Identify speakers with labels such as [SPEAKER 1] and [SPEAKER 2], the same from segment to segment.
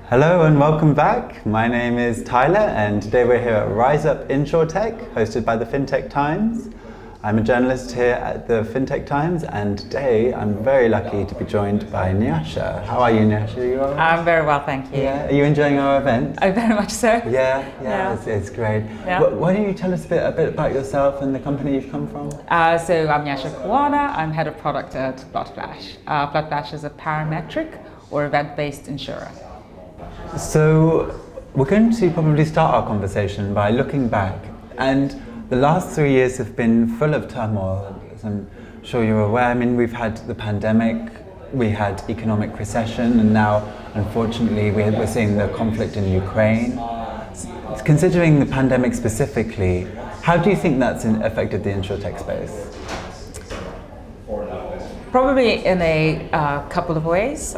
[SPEAKER 1] Hello and welcome back. My name is Tyler and today we're here at Rise Up Insurtech, hosted by the FinTech Times. I'm a journalist here at the FinTech Times and today I'm very lucky to be joined by Nyasha. How are you, Nyasha? You all right?
[SPEAKER 2] I'm very well, thank you.
[SPEAKER 1] Yeah. Are you enjoying our event?
[SPEAKER 2] Oh, very much so.
[SPEAKER 1] Yeah. It's great.
[SPEAKER 2] Yeah.
[SPEAKER 1] Why don't you tell us a bit about yourself and the company you've come from?
[SPEAKER 2] So I'm Nyasha Kuwana. I'm head of product at FloodFlash. FloodFlash is a parametric or event-based insurer.
[SPEAKER 1] So we're going to probably start our conversation by looking back, and the last 3 years have been full of turmoil, as I'm sure you're aware. I mean, we've had the pandemic, we had economic recession, and now unfortunately we're seeing the conflict in Ukraine. Considering the pandemic specifically, how do you think that's affected the Insurtech space?
[SPEAKER 2] Probably in a couple of ways.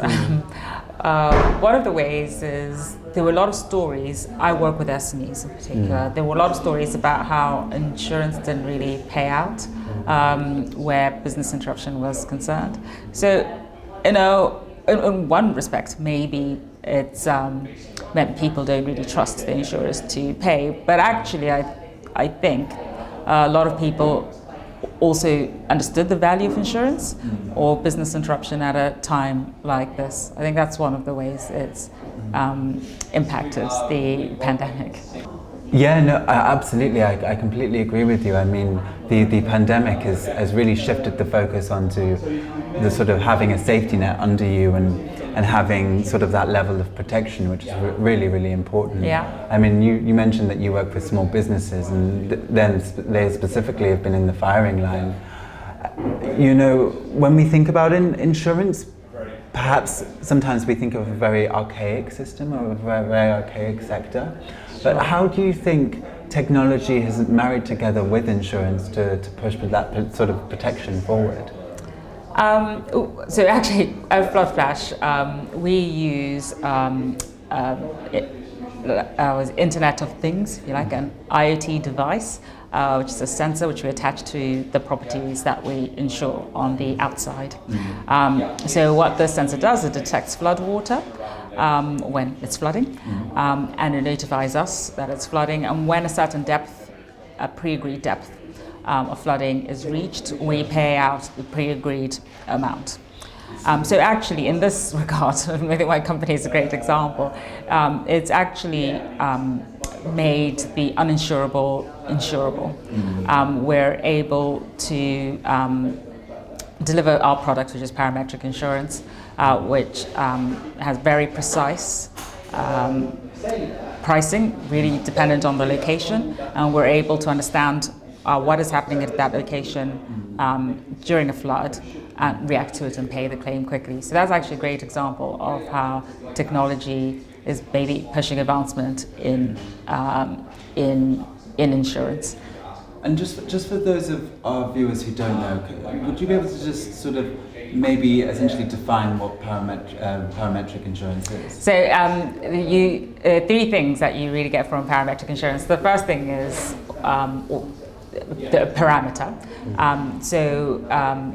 [SPEAKER 2] One of the ways is there were a lot of stories. I work with SMEs in particular. There were a lot of stories about how insurance didn't really pay out where business interruption was concerned. So, in one respect, maybe it's meant people don't really trust the insurers to pay. But actually, I think a lot of people also understood the value of insurance or business interruption at a time like this. I think that's one of the ways it's impacted the pandemic.
[SPEAKER 1] Yeah, no, absolutely. I completely agree with you. I mean, the pandemic has really shifted the focus onto the sort of having a safety net under you and having sort of that level of protection, which is really, really important.
[SPEAKER 2] Yeah.
[SPEAKER 1] I mean, you mentioned that you work with small businesses, and then they specifically have been in the firing line. You know, when we think about insurance, perhaps sometimes we think of a very archaic system or a very archaic sector. But how do you think technology has married together with insurance to push that sort of protection forward?
[SPEAKER 2] So actually, at FloodFlash, we use Internet of Things, if you like, an IoT device, which is a sensor which we attach to the properties that we insure on the outside. So what this sensor does, it detects flood water when it's flooding, and it notifies us that it's flooding, and when a certain depth, a pre-agreed depth of flooding is reached, we pay out the pre-agreed amount. So actually, in this regard, I think my company is a great example. It's actually made the uninsurable insurable. We're able to deliver our product, which is parametric insurance, which has very precise pricing, really dependent on the location, and we're able to understand what is happening at that location during a flood and react to it and pay the claim quickly. So that's actually a great example of how technology is maybe pushing advancement in insurance.
[SPEAKER 1] And just for those of our viewers who don't know, would you be able to just sort of maybe essentially define what parametric insurance is? So
[SPEAKER 2] three things that you really get from parametric insurance. The first thing is the parameter.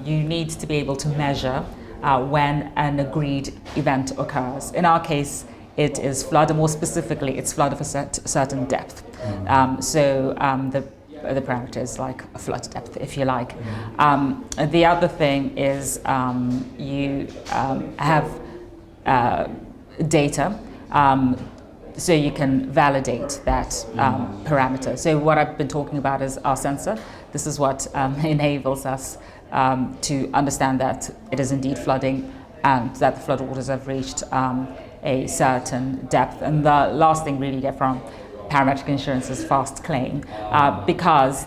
[SPEAKER 2] You need to be able to measure when an agreed event occurs. In our case, it is flood, and more specifically, it's flood of a certain depth. The parameter is like a flood depth, if you like. The other thing is you have data, so you can validate that parameter. So what I've been talking about is our sensor. This is what enables us to understand that it is indeed flooding and that the flood waters have reached a certain depth. And the last thing really you get from parametric insurance is fast claim, because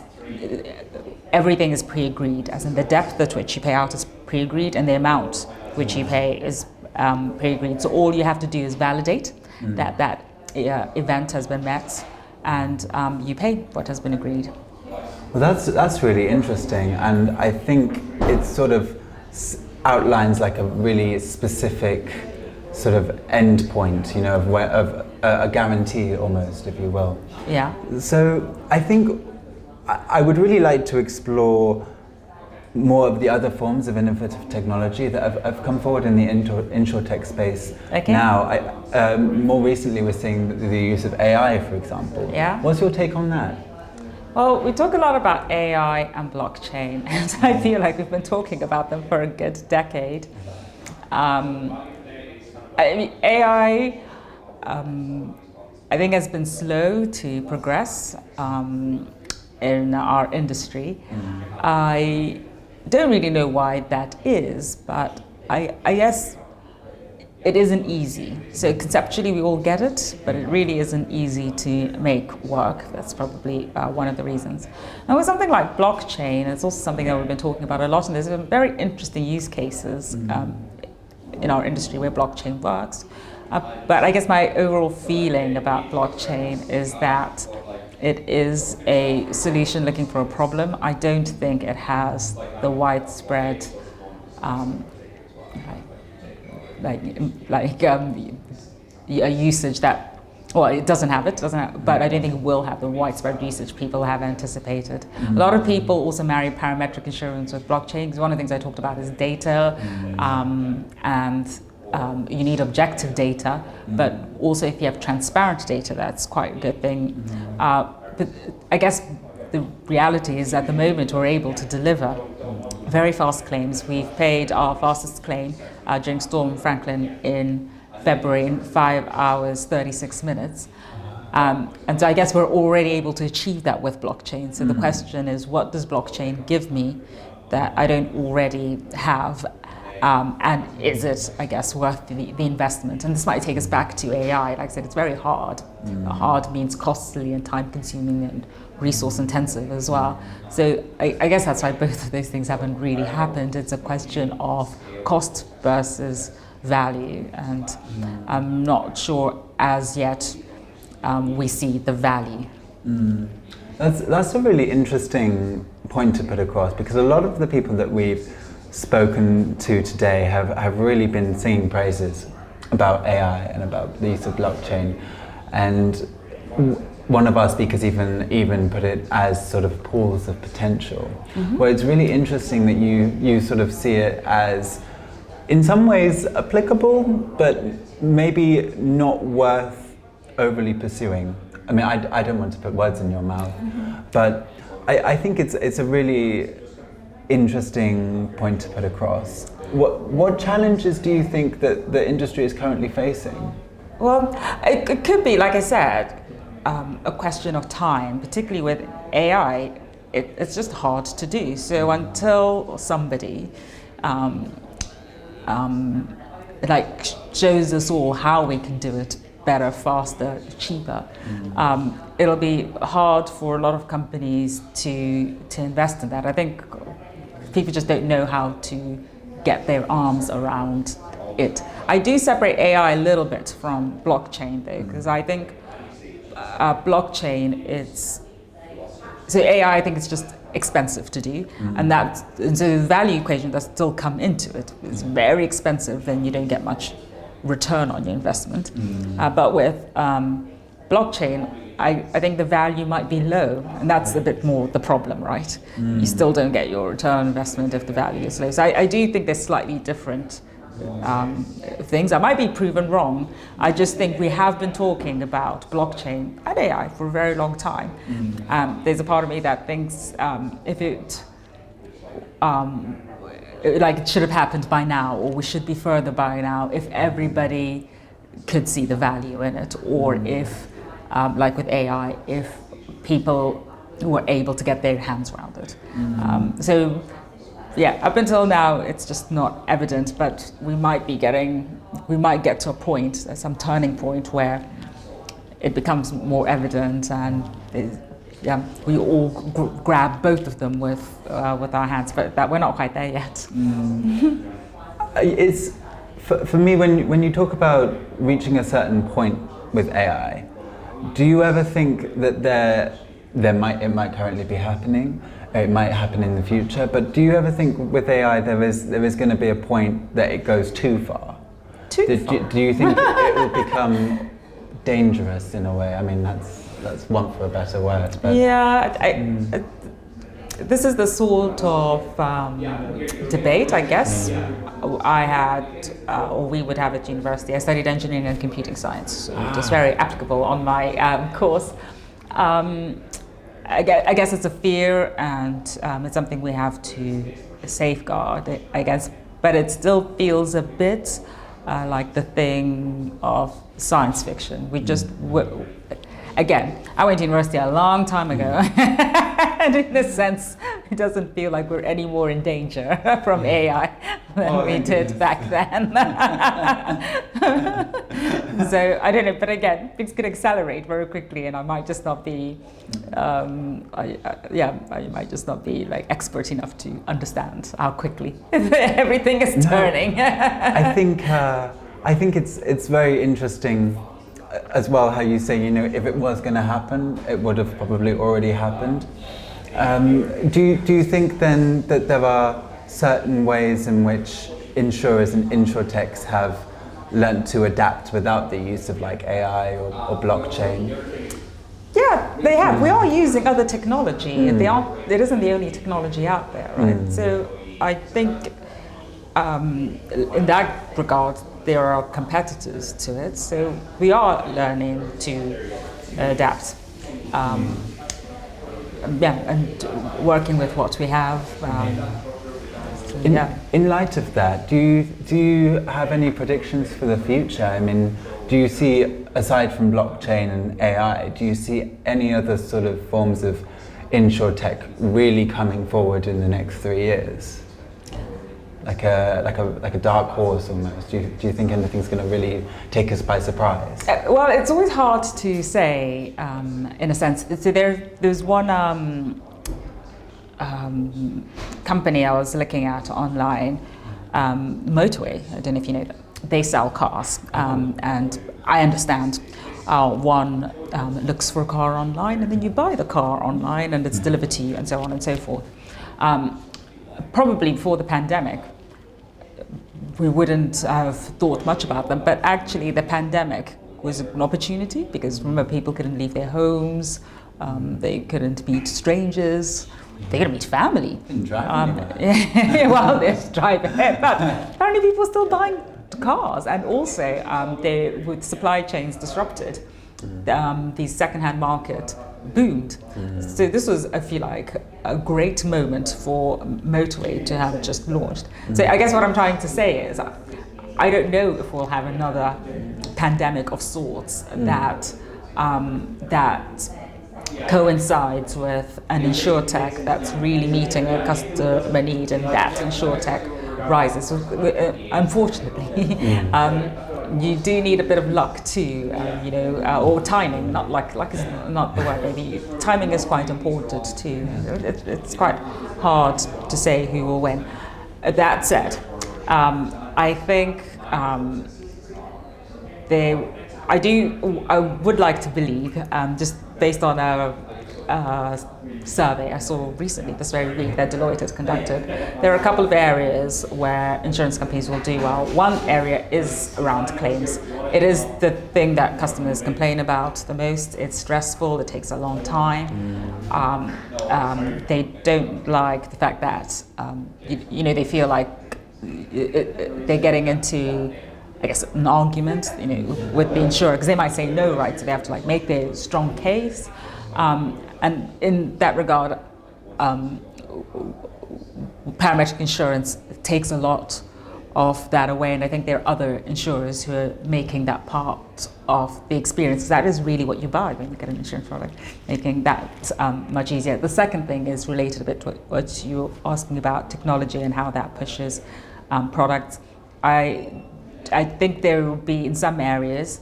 [SPEAKER 2] everything is pre-agreed, as in the depth at which you pay out is pre-agreed and the amount which you pay is pre-agreed. So all you have to do is validate that event has been met, and you pay what has been agreed.
[SPEAKER 1] Well, that's really interesting, and I think it sort of outlines like a really specific sort of end point, you know, of a guarantee almost, if you will.
[SPEAKER 2] Yeah.
[SPEAKER 1] So I think I would really like to explore more of the other forms of innovative technology that have come forward in the Insurtech space now. More recently, we're seeing the use of AI, for example.
[SPEAKER 2] Yeah.
[SPEAKER 1] What's your take on that?
[SPEAKER 2] Well, we talk a lot about AI and blockchain, and I feel like we've been talking about them for a good decade. AI, I think, has been slow to progress in our industry. I don't really know why that is, but I guess it isn't easy. So conceptually we all get it, but it really isn't easy to make work. That's probably one of the reasons. Now with something like blockchain, it's also something that we've been talking about a lot, and there's some very interesting use cases in our industry where blockchain works. But I guess my overall feeling about blockchain is that it is a solution looking for a problem. I don't think it has the widespread a usage that, well, it doesn't have it, but I don't think it will have the widespread usage people have anticipated. A lot of people also marry parametric insurance with blockchain, because one of the things I talked about is data, and you need objective data, but also if you have transparent data, that's quite a good thing. But I guess the reality is at the moment we're able to deliver very fast claims. We've paid our fastest claim during Storm Franklin in February in 5 hours, 36 minutes. And so I guess we're already able to achieve that with blockchain. So the question is, what does blockchain give me that I don't already have? And is it, I guess, worth the investment? And this might take us back to AI. Like I said, it's very hard. Hard means costly and time-consuming and resource-intensive as well. So I guess that's why both of those things haven't really happened. It's a question of cost versus value, and I'm not sure as yet we see the value.
[SPEAKER 1] That's a really interesting point to put across, because a lot of the people that we've spoken to today have really been singing praises about AI and about the use of blockchain, and one of our speakers even put it as sort of pools of potential. Well, it's really interesting that you sort of see it as in some ways applicable, but maybe not worth overly pursuing. I mean, I don't want to put words in your mouth, but I think it's a really interesting point to put across. What challenges do you think that the industry is currently facing?
[SPEAKER 2] Well, it could be, like I said, a question of time, particularly with AI. It's just hard to do. So until somebody shows us all how we can do it better, faster, cheaper, it'll be hard for a lot of companies to invest in that. I think people just don't know how to get their arms around it. I do separate AI a little bit from blockchain though, because I think blockchain so AI, I think it's just expensive to do, and so the value equation does still come into it. It's very expensive, then you don't get much return on your investment. But with blockchain, I think the value might be low, and that's a bit more the problem, right? You still don't get your return on investment if the value is low. So I do think there's slightly different things. I might be proven wrong. I just think we have been talking about blockchain and AI for a very long time. There's a part of me that thinks if it should have happened by now, or we should be further by now, if everybody could see the value in it, or if, like with AI, if people were able to get their hands around it. So yeah, up until now, it's just not evident, but we might get to a point, some turning point where it becomes more evident, and we all grab both of them with our hands, but that we're not quite there yet.
[SPEAKER 1] It's for me, when you talk about reaching a certain point with AI, do you ever think that it might currently be happening? It might happen in the future, but do you ever think with AI there is going to be a point that it goes too far? Do you think it will become dangerous in a way? I mean, that's want for a better word. But
[SPEAKER 2] yeah, this is the sort of debate, I guess, I had, or we would have at university. I studied engineering and computing science, which is very applicable on my course. I guess it's a fear, and it's something we have to safeguard against, but it still feels a bit like the thing of science fiction. We just, again, I went to university a long time ago, and in a sense, it doesn't feel like we're any more in danger from AI than we did back then. So I don't know, but again, things could accelerate very quickly, and I might just not be, I might just not be like expert enough to understand how quickly everything is turning.
[SPEAKER 1] I think it's very interesting as well how you say, you know, if it was going to happen, it would have probably already happened. Do you think then that there are certain ways in which insurers and insurtechs have learned to adapt without the use of like AI or blockchain?
[SPEAKER 2] Yeah, they have. We are using other technology. It isn't the only technology out there, right? So I think in that regard, there are competitors to it. So we are learning to adapt. And working with what we have.
[SPEAKER 1] In light of that, do you have any predictions for the future? I mean, do you see, aside from blockchain and AI, do you see any other sort of forms of insurtech really coming forward in the next 3 years? Like a dark horse almost. Do you think anything's going to really take us by surprise?
[SPEAKER 2] Well, it's always hard to say, in a sense. So there's one company I was looking at online, Motorway. I don't know if you know them. They sell cars, and I understand. One looks for a car online, and then you buy the car online, and it's delivered to you, and so on and so forth. Probably before the pandemic, we wouldn't have thought much about them, but actually the pandemic was an opportunity, because remember, people couldn't leave their homes, they couldn't meet strangers, they couldn't meet family. Well, they're driving, but apparently people are still buying cars, and also with supply chains disrupted, the second-hand market boomed. So this was, I feel like, a great moment for Motorway to have just launched. So I guess what I'm trying to say is, I don't know if we'll have another pandemic of sorts that coincides with an insurtech that's really meeting a customer need, and that insurtech rises. Unfortunately, you do need a bit of luck too, or timing. Not luck is not the word. Maybe timing is quite important too. It's quite hard to say who will win. That said, I think I would like to believe, just based on a survey I saw recently, this very week, that Deloitte has conducted, there are a couple of areas where insurance companies will do well. One area is around claims. It is the thing that customers complain about the most. It's stressful, it takes a long time. They don't like the fact that, they feel like they're getting into, I guess, an argument, with the insurer, because they might say no, right? So they have to make their strong case. And in that regard, parametric insurance takes a lot of that away, and I think there are other insurers who are making that part of the experience. That is really what you buy when you get an insurance product, making that much easier. The second thing is related a bit to what you were asking about technology and how that pushes products. I think there will be, in some areas,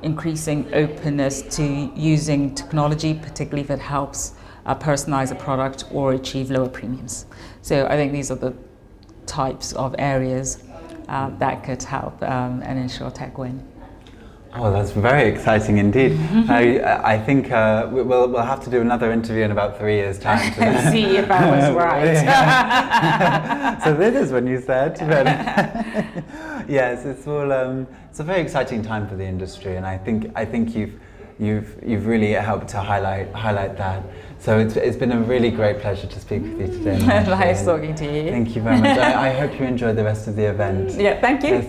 [SPEAKER 2] increasing openness to using technology, particularly if it helps personalize a product or achieve lower premiums. So I think these are the types of areas that could help an insurtech win.
[SPEAKER 1] Oh, that's very exciting indeed. I think we'll have to do another interview in about 3 years' time to
[SPEAKER 2] see if I was right.
[SPEAKER 1] So this is when you said. But yes, it's all. It's a very exciting time for the industry, and I think you've really helped to highlight that. So it's been a really great pleasure to speak with you today.
[SPEAKER 2] Nice talking to you.
[SPEAKER 1] Thank you very much. I hope you enjoy the rest of the event.
[SPEAKER 2] Yeah, thank you.
[SPEAKER 1] Yes.